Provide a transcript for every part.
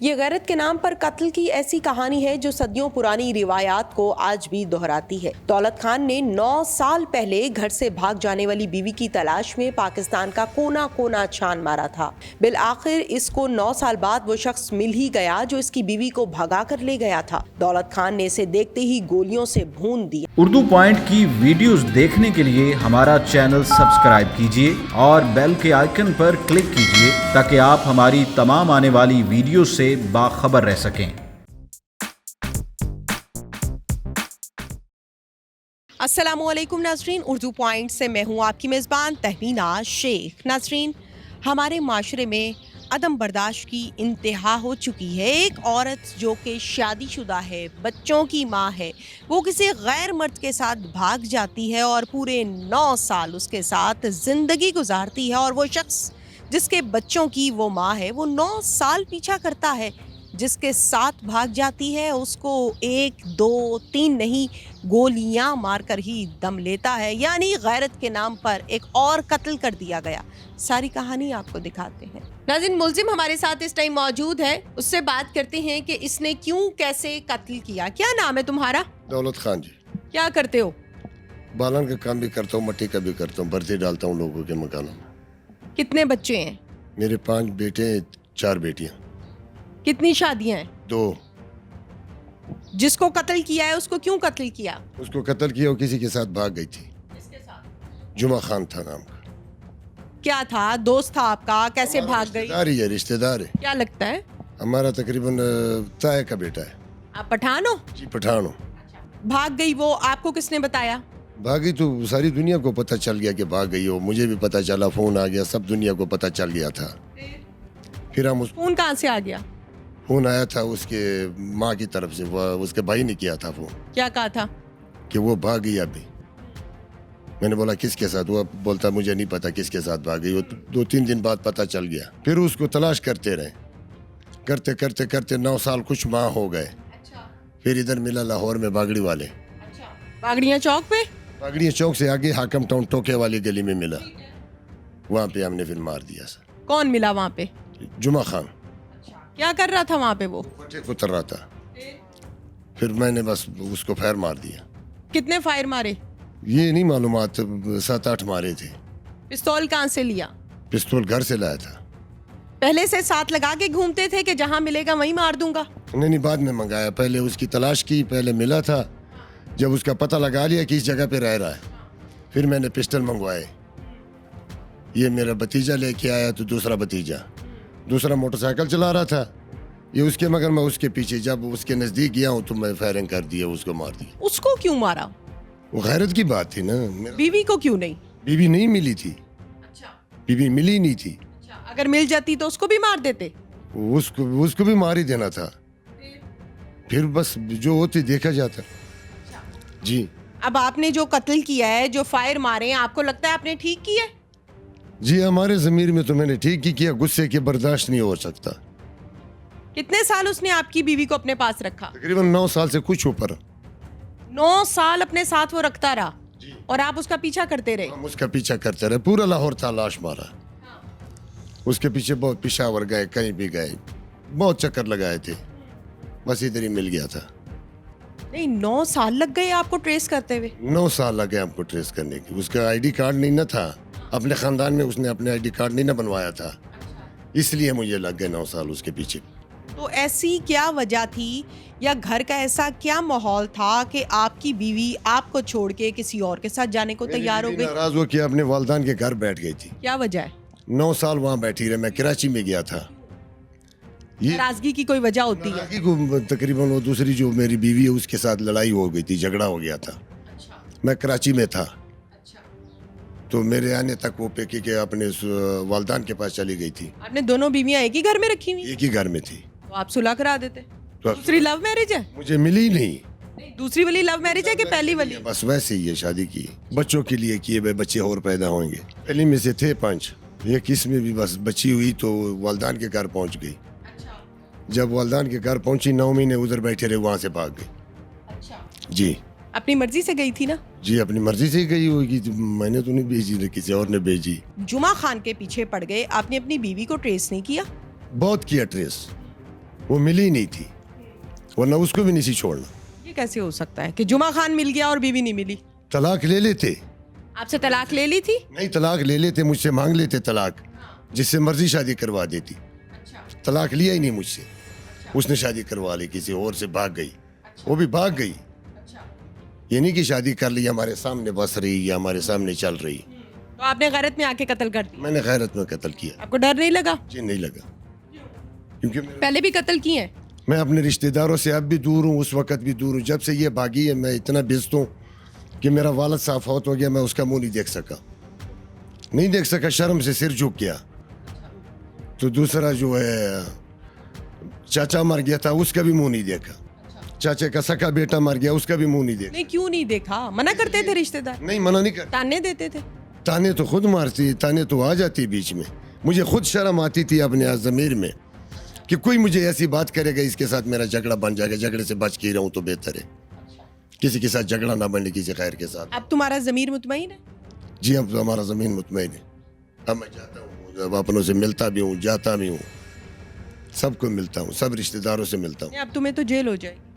یہ غیرت کے نام پر قتل کی ایسی کہانی ہے جو صدیوں پرانی روایات کو آج بھی دہراتی ہے۔ دولت خان نے 9 سال پہلے گھر سے بھاگ جانے والی بیوی کی تلاش میں پاکستان کا کونا کونا چھان مارا تھا۔ بالآخر اس کو 9 سال بعد وہ شخص مل ہی گیا جو اس کی بیوی کو بھگا کر لے گیا تھا۔ دولت خان نے اسے دیکھتے ہی گولیوں سے بھون دیا۔ اردو پوائنٹ کی ویڈیوز دیکھنے کے لیے ہمارا چینل سبسکرائب کیجیے اور بیل کے آئیکن پر کلک کیجیے تاکہ آپ ہماری تمام آنے والی ویڈیوز سے باخبر رہ سکیں۔ السلام علیکم ناظرین، اردو پوائنٹ سے میں ہوں آپ کی میزبان تہمینہ شیخ۔ ناظرین، ہمارے معاشرے میں عدم برداشت کی انتہا ہو چکی ہے۔ ایک عورت جو کہ شادی شدہ ہے، بچوں کی ماں ہے، وہ کسی غیر مرد کے ساتھ بھاگ جاتی ہے اور پورے 9 سال اس کے ساتھ زندگی گزارتی ہے، اور وہ شخص جس کے بچوں کی وہ ماں ہے وہ 9 سال پیچھا کرتا ہے۔ جس کے ساتھ بھاگ جاتی ہے اس کو 1 2 3 نہیں گولیاں مار کر ہی دم لیتا ہے، یعنی غیرت کے نام پر ایک اور قتل کر دیا گیا۔ ساری کہانی آپ کو دکھاتے ہیں۔ ناظرین، ملزم ہمارے ساتھ اس ٹائم موجود ہے، اس سے بات کرتے ہیں کہ اس نے کیوں کیسے قتل کیا۔ کیا نام ہے تمہارا؟ دولت خان جی۔ کیا کرتے ہو؟ بالن کا کام بھی کرتا ہوں، مٹی کا بھی کرتا ہوں، برتن ڈالتا ہوں لوگوں کے مکانوں میں۔ کتنے بچے ہیں؟ میرے 5 بیٹے ہیں، 4 بیٹیاں۔ کتنی شادیاں ہیں؟ 2۔ جس کو قتل کیا ہے اس کو کیوں قتل کیا؟ اس کو قتل کیا، وہ کسی کے ساتھ بھاگ گئی تھی۔ کس کے ساتھ؟ جمعہ خان تھا نام کا۔ کیا تھا؟ دوست تھا آپ کا؟ کیسے بھاگ گئی؟ رشتہ دار ہی ہے، رشتہ دار ہے کیا لگتا ہے؟ ہمارا تقریباً طائع کا بیٹا ہے۔ آپ پٹھان ہو؟ جی پٹھان ہوں۔ بھاگ گئی وہ، آپ کو کس نے بتایا؟ بھاگی تو ساری دنیا کو پتہ چل گیا کہ بھاگ گئی ہو، مجھے بھی پتہ چلا، فون آ گیا، سب دنیا کو پتہ چل گیا تھا۔ پھر ہم فون کہاں سے آ گیا؟ فون آیا تھا اس کے ماں کی طرف سے، اس کے بھائی نے کیا تھا فون کیا کہا تھا؟ کہ وہ بھاگ گئی ابھی۔ میں نے بولا کس کے ساتھ؟ وہ بولتا مجھے نہیں پتا کس کے ساتھ بھاگ گئی۔ وہ 2-3 دن بعد پتہ چل گیا۔ پھر اس کو تلاش کرتے رہے، کرتے کرتے کرتے 9 سال کچھ ماہ ہو گئے۔ پھر ادھر ملا لاہور میں باگڑی والے، باگڑیاں چوک پہ؟ باگڑی چوک سے آگے حاکم ٹاؤن ٹوکے والی گلی میں ملا، وہاں پہ ہم نے پھر مار دیا سر۔ کون ملا وہاں پہ؟ جمعہ خان۔ کیا کر رہا تھا وہاں پہ وہ؟ پٹھے اتر رہا تھا۔ پھر میں نے بس اس کو فائر مار دیا۔ کتنے فائر مارے؟ یہ نہیں معلومات، 7-8 مارے تھے۔ پستول کہاں سے لیا؟ پستول گھر سے لایا تھا۔ پہلے سے ساتھ لگا کے گھومتے تھے کہ جہاں ملے گا وہیں مار دوں گا؟ نہیں، بعد میں منگایا، پہلے اس کی تلاش کی، پہلے ملا تھا، جب اس کا پتہ لگا لیا کہ اس جگہ پہ رہ رہا ہے، پھر میں نے پسٹل منگوائے۔ یہ میرا بھتیجا لے کے آیا، تو دوسرا موٹر سائیکل چلا رہا تھا، یہ اس کے، مگر میں اس کے پیچھے جب اس کے نزدیک گیا ہوں تو میں فائرنگ کر دیا، اس کو مار دیا۔ اس کو کیوں مارا؟ وہ غیرت کی بات تھی نا۔ بیوی کو کیوں نہیں؟ بیوی نہیں ملی تھی، بیوی ملی نہیں تھی۔ اگر مل جاتی تو اس کو بھی مار دیتے؟ اس کو بھی مار ہی دینا تھا، پھر بس جو ہوتی دیکھا جاتا۔ جی۔ اب آپ نے جو قتل کیا ہے، جو فائر مارے ہیں، آپ کو لگتا ہے آپ نے ٹھیک کیا ہے؟ جی ہمارے ضمیر میں تو میں نے ٹھیک ہی کیا، غصے کے برداشت نہیں ہو سکتا۔ کتنے سال اس نے آپ کی بیوی کو اپنے پاس رکھا؟ تقریباً 9 سال سے کچھ اوپر۔ 9 سال اپنے ساتھ وہ رکھتا رہا اور آپ اس کا پیچھا کرتے رہے؟ ہم اس کا پیچھا کرتے رہے، پورا لاہور تلاش مارا، اس کے پیچھے بہت، پشاور گئے، کہیں بھی گئے، بہت چکر لگائے تھے، بس ادھر ہی مل گیا تھا۔ نہیں، 9 سال لگ گئے آپ کو ٹریس کرتے ہوئے؟ 9 سال لگے ہم کو ٹریس کرنے کی۔ اس کا ID کارڈ نہیں نہ تھا، اپنے خاندان میں اس نے اپنے ID کارڈ نہیں نہ بنوایا تھا، اس لیے مجھے لگ گئے 9 سال اس کے پیچھے۔ تو ایسی کیا وجہ تھی یا گھر کا ایسا کیا ماحول تھا کہ آپ کی بیوی آپ کو چھوڑ کے کسی اور کے ساتھ جانے کو تیار ہو گئی؟ ناراض ہو کے اپنے والدان کے گھر بیٹھ گئی تھی۔ کیا وجہ ہے؟ 9 سال وہاں بیٹھی رہے، میں کراچی میں گیا تھا۔ ناراضگی کی کوئی وجہ ہوتی ہے؟ تقریباً وہ دوسری جو میری بیوی ہے اس کے ساتھ لڑائی ہو گئی تھی، جھگڑا ہو گیا تھا۔ میں کراچی میں تھا، تو میرے آنے تک وہ پیکے کے اپنے والدان کے پاس چلی گئی تھی۔ آپ نے دونوں بیویاں ایک ہی گھر میں رکھی ہوئی؟ ایک ہی گھر میں تھی۔ تو آپ صلح کرا دیتے؟ تو دوسری لو میرج ہے؟ مجھے ملی نہیں۔ دوسری والی لو میرج ہے کہ پہلی والی؟ بس ویسے ہی ہے، شادی کی، بچوں کے لیے کیے، بچے اور پیدا ہوں گے۔ پہلی میں سے تھے 5، ایک اس میں بھی بس بچی ہوئی تو والدان کے گھر پہنچ گئی۔ جب والدان کے گھر پہنچی 9 مہینے ادھر بیٹھے رہے، وہاں سے بھاگ گئی۔ جی۔ اپنی مرضی سے گئی تھی نا؟ جی اپنی مرضی سے ہی گئی ہوگی، میں نے تو نہیں بھیجی، کسی اور نے بھیجی۔ جمعہ خان کے پیچھے پڑ گئے، آپ نے اپنی بیوی کو ٹریس نہیں کیا؟ بہت کیا ٹریس، वो मिली नहीं थी, वरना उसको भी नहीं सी छोड़ना। ये कैसे हो सकता है कि जुमा खान मिल गया और बीवी नहीं मिली? तलाक ले लेते, आपसे तलाक ले ली थी? नहीं तलाक ले लेते, मुझसे मांग लेते तलाक, जिससे मर्जी शादी करवा देती। तलाक लिया ही नहीं मुझसे, उसने शादी करवा ली, किसी और से भाग गई, वो भी भाग गई। ये नहीं कि शादी कर ली हमारे सामने बस रही या हमारे सामने चल रही। तो आपने गैरत में आके कत्ल कर दिया? मैंने गैरत में कत्ल किया। आपको डर नहीं लगा? जी नहीं लगा, क्योंकि पहले भी कत्ल किए हैं? मैं अपने रिश्तेदारों से अब भी दूर हूँ, उस वक्त भी दूर हूँ। जब से ये भागी है मैं इतना व्यस्त हूँ कि मेरा वालिद साहब फौत हो गया, मैं उसका मुंह नहीं देख सका, शर्म से सिर झुक गया। तो दूसरा जो है चाचा मर गया था, उसका भी मुंह नहीं देखा। चाचे का सका बेटा मर गया, उसका भी मुंह नहीं देखा। नहीं, क्यों नहीं देखा? मना करते थे रिश्तेदार? नहीं मना नहीं कर, ताने देते थे? ताने तो खुद मारती, ताने तो आ जाती बीच में। मुझे खुद शर्म आती थी अपने ज़मीर में कि कोई मुझे ऐसी बात करेगा इसके साथ मेरा झगड़ा बन जाएगा, झगड़े से बच के रहूं तो बेहतर है, किसी के साथ झगड़ा ना बने, किसी खैर के साथ। अब तुम्हारा ज़मीर मुतमईन है? जी अब तो हमारा ज़मीन मुतमईन है। अब मैं जाता हूँ, जब अपनों से मिलता भी हूँ, जाता भी हूँ, सबको मिलता हूँ, सब रिश्तेदारों से मिलता हूँ। अब तुम्हें तो जेल हो जाएगी।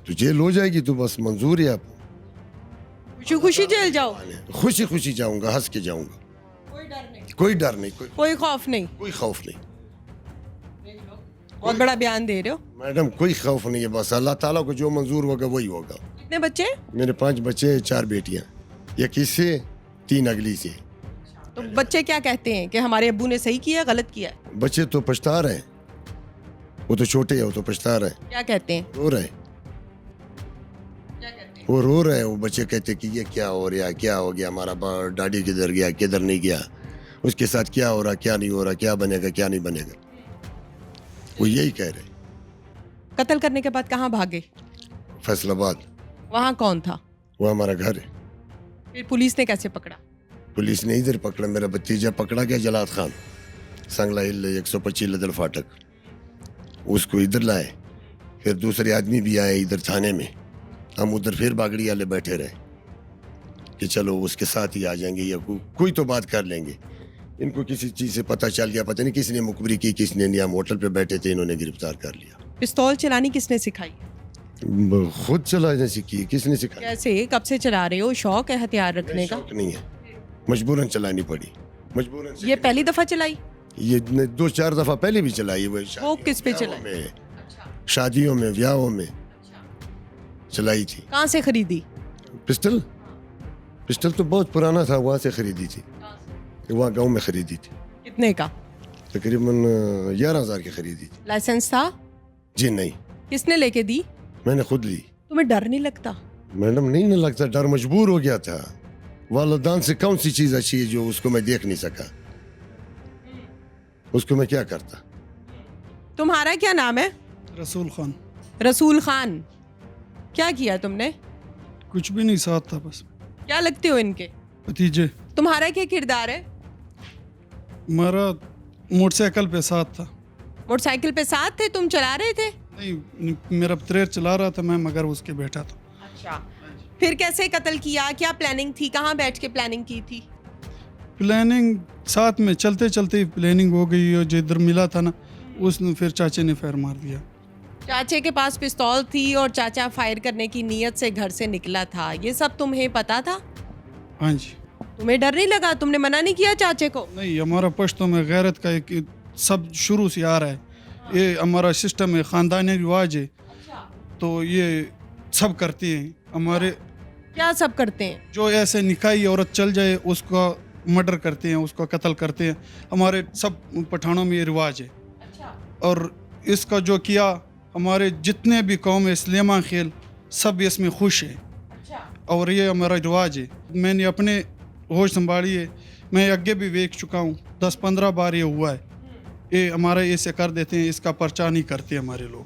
तो जेल हो जाएगी तो बस मंजूर है आपको, खुशी खुशी जेल जाओ? खुशी खुशी जाऊंगा, हंस के जाऊंगा, कोई डर नहीं, कोई डर नहीं, कोई खौफ नहीं? कोई खौफ नहीं बहुत बड़ा बयान दे रहे हो मैडम, कोई खौफ नहीं है। बस अल्लाह ताला को जो मंजूर होगा वही होगा। कितने बच्चे? मेरे 5 बच्चे, 4 बेटियां, एक इससे 3 अगली से। तो बच्चे क्या कहते हैं कि हमारे अब्बू ने सही किया, गलत किया? बच्चे तो पछता रहे हैं, वो तो छोटे हैं, वो तो पछता रहे हैं, क्या कहते हैं? रो रहे हैं, वो रो रहे हैं। वो बच्चे कहते कि ये क्या हो रहा, क्या हो गया, हमारा डैडी किधर गया, किधर नहीं गया, उसके साथ क्या हो रहा, क्या नहीं हो रहा, क्या बनेगा, क्या नहीं बनेगा, वो यही कह रहे। कत्ल करने के बाद कहाँ भागे? फैसलाबाद। वहाँ कौन था? वो हमारा घर है। फिर पुलिस ने कैसे पकड़ा? पुलिस ने इधर पकड़ा, मेरा भतीजा पकड़ा गया जलाद खान, संगला हिल 125 लदल फाटक, उसको इधर लाए। फिर दूसरे आदमी भी आए इधर थाने में, हम उधर फिर बागड़ी वाले बैठे रहे कि चलो उसके साथ ही आ जाएंगे या कोई तो बात कर लेंगे। इनको किसी चीज़ से पता चल गया, पता नहीं किसने मुखबरी की, किसने नहीं। हम होटल पे बैठे थे, इन्होंने गिरफ्तार कर लिया। पिस्तौल चलानी किसने सिखाई? खुद चलाने सीखी, किसने सिखाया? कैसे, कब से चला रहे हो? शौक है हथियार रखने का? शौक नहीं है, मजबूरन चलानी पड़ी, मजबूरन से। ये पहली दफा चलाई? ये 2-4 दफा पहले भी चलाई। वो किस पे चलाई? शादियों में, ब्याहों में चलाई थी। कहाँ से खरीदी? पिस्टल तो बहुत पुराना था, वहाँ से खरीदी थी, वहाँ गांव में खरीदी थी। कितने का? तकरीबन 11,000 की खरीदी थी। लाइसेंस था? जी नहीं, किसने लेके दी? मैंने खुद ली। तुम्हें डर नहीं लगता? मैडम नहीं ना लगता डर, मजबूर हो गया था। वालिदान से कौन सी चीज़ अच्छी है जो उसको मैं देख नहीं सका, उसको मैं क्या करता। तुम्हारा क्या नाम है? रसूल खान। रसूल खान, क्या किया तुमने? कुछ भी नहीं, साथ था बस। क्या लगते हो इनके? भतीजे। तुम्हारा क्या किरदार है? मेरा मोटरसाइकिल पे साथ था। मोटरसाइकिल पे साथ थे, तुम चला रहे थे? नहीं, मेरा ट्रेर चला रहा था मैं, मगर उसके बैठा था। अच्छा, फिर कैसे कत्ल किया? क्या प्लानिंग थी? कहाँ बैठ के प्लानिंग की थी? प्लानिंग साथ में चलते चलते ही प्लानिंग हो गई, और जिधर मिला था ना उसने फिर चाचे ने फायर मार दिया। चाचे के पास पिस्तौल थी और चाचा फायर करने की नीयत से घर से निकला था, ये सब तुम्हें पता था? हाँ जी। तुम्हें डर नहीं लगा? तुमने मना नहीं किया चाचे को? नहीं, हमारा पश्तो में गैरत का एक सब शुरू से आ रहा है, ये हमारा सिस्टम है, ख़ानदानी रिवाज है, तो ये सब करते हैं हमारे। क्या सब करते हैं? जो ऐसे निकाही औरत चल जाए उसका मर्डर करते हैं, उसका कत्ल करते हैं। हमारे सब पठानों में ये रिवाज है। और इसका जो किया, हमारे जितने भी कौम है, सलेमा खेल, सब इसमें खुश है। और ये हमारा रिवाज है। मैंने अपने होश संभाली है, मैं आगे भी देख चुका हूँ, 10-15 बार ये हुआ है। ये हमारा ऐसे कर देते हैं, इसका पर्चा नहीं करते हमारे लोग।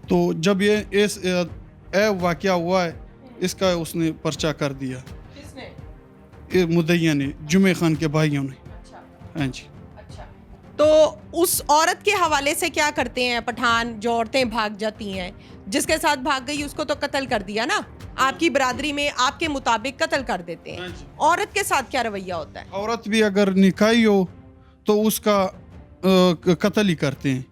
तो जब ये वाक़या हुआ है, इसका उसने पर्चा कर दिया। किसने? ये मुद्दइया ने, जुमे खान के भाइयों ने। हाँ जी। तो उस औरत के हवाले से क्या करते हैं पठान? जो औरतें भाग जाती हैं, जिसके साथ भाग गई उसको तो कत्ल कर दिया ना, आपकी बरादरी में आपके मुताबिक कत्ल कर देते हैं। औरत के साथ क्या रवैया होता है? औरत भी अगर निकाही हो तो उसका कत्ल ही करते हैं।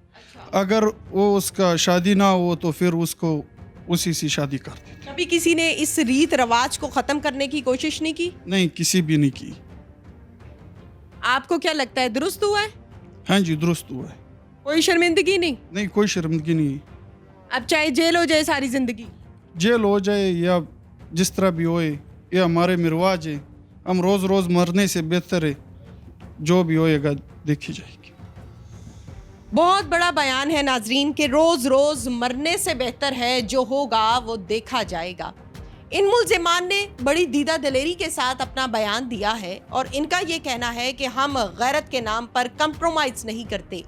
अगर वो उसका शादी ना हो तो फिर उसको उसी से शादी कर देते। कभी किसी ने इस रीत रिवाज को खत्म करने की कोशिश नहीं की? नहीं, किसी भी नहीं की। आपको क्या लगता है दुरुस्त हुआ है? हाँ जी, दुरुस्त हुआ है। कोई शर्मिंदगी नहीं? नहीं, कोई शर्मिंदगी नहीं। अब चाहे जेल हो जाए सारी जिंदगी? जेल हो जाए या जिस तरह भी होए, ये हमारे में रिवाज है। हम रोज़ रोज़ मरने से बेहतर है जो भी होएगा देखी जाएगी। बहुत बड़ा बयान है नाजरीन कि रोज रोज मरने से बेहतर है जो होगा वो देखा जाएगा। इन मुल्जिमान ने बड़ी दीदा दिलेरी के साथ अपना बयान दिया है और इनका ये कहना है कि हम गैरत के नाम पर कंप्रोमाइज नहीं करते।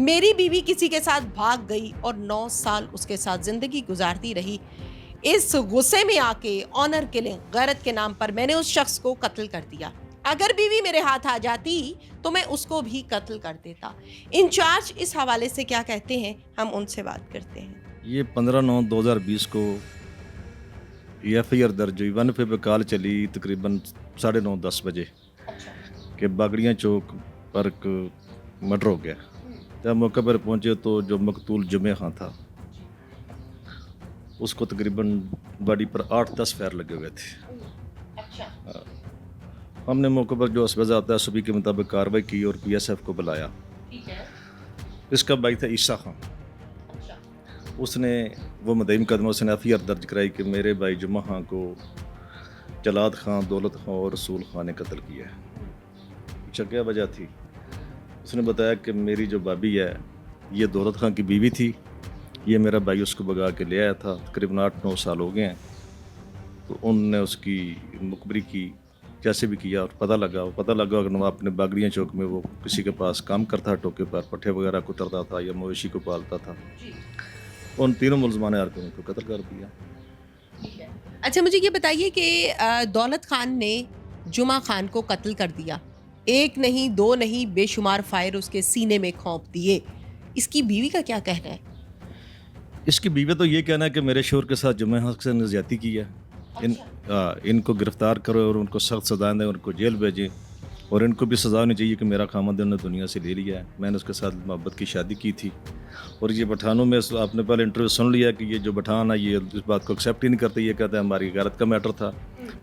मेरी बीवी किसी के साथ भाग गई और 9 साल उसके साथ जिंदगी गुजारती रही। इस गुस्से में आके ऑनर किलिंग गैरत के नाम पर मैंने उस शख्स को कत्ल कर दिया। अगर बीवी मेरे हाथ आ जाती तो मैं उसको भी कत्ल कर देता। इंचार्ज इस हवाले से क्या कहते हैं, हम उनसे बात करते हैं। ये 15/9/2020 को FIR दर्ज हुई। 1 पे कॉल चली तकरीबन 9:30-10 बजे कि बागड़ियाँ चौक पर एक मर्डर हो गया। जब मौके पर पहुँचे तो जो मकतूल जुमे खां था उसको तकरीबन बॉडी पर 8-10 फायर लगे हुए थे। हमने मौके पर जो असबज़ आता है सभी के मुताबिक कार्रवाई की और PSF को बुलाया। इसका भाई था ईसा खां। उसने वो मुद्दई मुकदमा उसने FIR दर्ज कराई कि मेरे भाई जुम्मा खां को जलाद खां, दौलत खां और रसूल खां ने कत्ल किया है। अच्छा, क्या वजह थी? उसने बताया कि मेरी जो भाभी है ये दौलत खां की बीवी थी, ये मेरा भाई उसको भगा के ले आया था। तकरीबन 8-9 साल हो गए हैं। तो उनने उसकी मुखबरी की, जैसे भी किया और पता लगा कि वो अपने बागड़ियाँ चौक में वो किसी के पास काम करता, टोके पर पट्टे वगैरह कुतरता था या मवेशी को पालता था। उन तीनों मुल्ज़मान आरोपियों को कत्ल कर दिया। अच्छा, मुझे ये बताइए कि दौलत खान ने जुमा खान को कत्ल कर दिया। 1 नहीं 2 नहीं बेशुमार फायर उसके सीने में खौंप दिए। इसकी बीवी का क्या कहना है? इसकी बीवी तो ये कहना है कि मेरे शोहर के साथ जुम्मे हक से ज़्यादती की है। इनको गिरफ्तार करो और उनको सख्त सज़ा दें, उनको जेल भेजें और इनको भी सज़ा होनी चाहिए कि मेरा खामद ने दुनिया से ले लिया है। मैंने उसके साथ मोहब्बत की शादी की थी। और ये पठानों में आपने पहले इंटरव्यू सुन लिया कि ये जो पठान है ये इस बात को एक्सेप्ट ही नहीं करते। ये कहते हैं हमारी गैरत का मैटर था।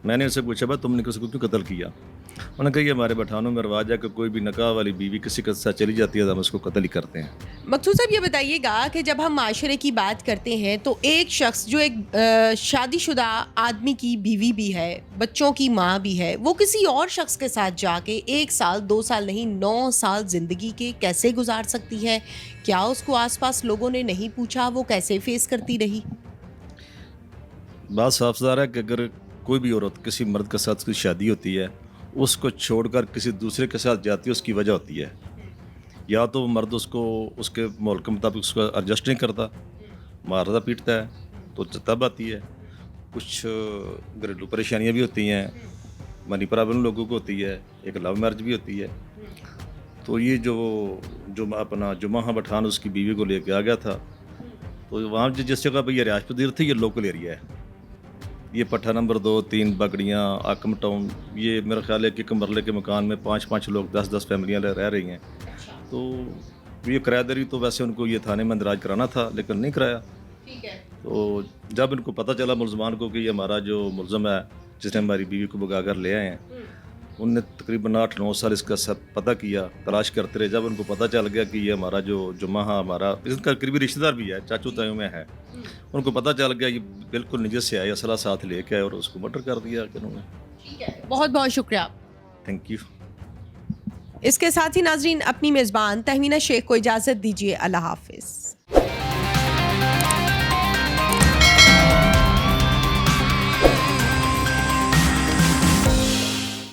मैंने उनसे पूछा भाई तुमने किसी को क्यों कत्ल किया? उन्होंने कहा ये हमारे पठानों में रवाज है कि कोई भी नकाह वाली बीवी किसी के साथ चली जाती है तो हम उसको कत्ल ही करते हैं। मकसूद साहब, ये बताइएगा कि जब हम माशरे की बात करते हैं तो एक शख्स जो एक शादीशुदा आदमी की बीवी भी है, बच्चों की माँ भी है, वो किसी और शख्स के साथ जाके 1 साल 2 साल नहीं 9 साल ज़िंदगी के कैसे गुजार सकती है? क्या उसको आसपास लोगों ने नहीं पूछा? वो कैसे फेस करती रही? बात साफ साफ है कि अगर कोई भी औरत किसी मर्द के साथ उसकी शादी होती है, उसको छोड़कर किसी दूसरे के साथ जाती है, उसकी वजह होती है या तो वो मर्द उसको उसके माहौल के मुताबिक उसको एडजस्ट नहीं करता, मारता पीटता है, तो तब आती है। कुछ घरेलू परेशानियाँ भी होती हैं, मनी प्रॉब्लम लोगों को होती है, एक लव मैरिज भी होती है। तो ये जो अपना जुम्मा खां पठान उसकी बीवी को लेके आ गया था, तो वहाँ जिस जगह पर ये रिहायश पजीर थी, ये लोकल एरिया है। ये पट्टा नंबर 2, 3 बगड़ियाँ, आकम टाउन, ये मेरा ख्याल है कि कमरले के मकान में 5-5 लोग 10-10 फैमिलियाँ रह रही हैं। तो ये किराएदारी तो वैसे उनको ये थाने में इंदराज कराना था लेकिन नहीं कराया। तो जब इनको पता चला मुल्ज़मान को कि ये हमारा जो मुल्ज़म है जिसने हमारी बीवी को भगा कर ले आए हैं, उनने तकरीबन 8-9 साल इसका सब पता किया, तलाश करते रहे। जब उनको पता चल गया कि ये हमारा जो जुम्मा हमारा इसका करीबी रिश्तेदार भी है, चाचू तायों में है, उनको पता चल गया ये बिल्कुल निजत से आए, असला साथ लेके आए और उसको मर्डर कर दिया उन्होंने। बहुत बहुत शुक्रिया। Thank you. इसके साथ ही नाजरीन अपनी मेज़बान तहमीना शेख को इजाज़त दीजिए। अल्लाह हाफिज़।